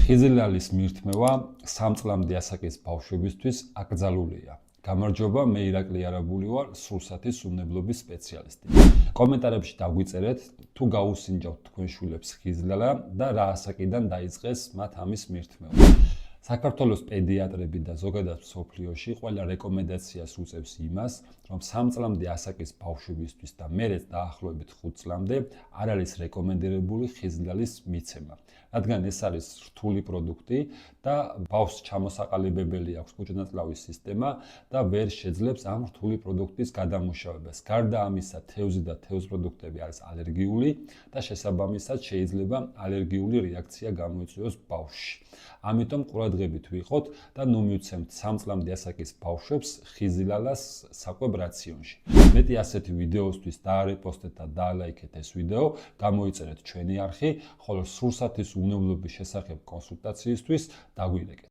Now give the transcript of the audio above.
ხიზილალის მირთმევა 3 წლამდე ასაკის ბავშვებისთვის აკრძალულია. გამარჯობა, მე ირაკლი არაბული ვარ, სურსათის უნებლობის სპეციალისტი. კომენტარებში დაგვიწერეთ, თუ გაუსინჯავთ თქვენ შვილებს ხიზილალა და რა ასაკიდან დაიწყეს მათ ამის მირთმევა. საქართველოს პედიატრები და ზოგადად მსოფლიოში ყველა რეკომენდაციას უწევს იმას, რომ 3 წლამდე ასაკის ბავშვებისთვის და მერეც დაახლოებით 5 წლამდე არ არის რეკომენდირებული ხიზილალის მიცემა. რადგან ეს არის რთული პროდუქტი და ბავშვს ჩამოსაყალიბებელი აქვს კუჭნაწლავის სისტემა და ვერ შეძლებს ამ რთული პროდუქტის გადამუშავებას. გარდა ამისა, თევზი და თევზ პროდუქტები არის ალერგიული და შესაბამისად შეიძლება ალერგიული რეაქცია გამოიწვიოს ბავშვში. ამიტომ ყურადღებით ვიყოთ და ნუ მივცემთ 3 წლამდე ასაკის ბავშვებს ხიზილალას საკვებ რაციონში. მეტი ასეთი ვიდეოსთვის დაარეპოსტეთ და დაალაიქეთ ეს ვიდეო, გამოიწერეთ ჩვენი არხი, ხოლო სურსათის უნებლობის შესახებ კონსულტაციისთვის დაგვირეკეთ.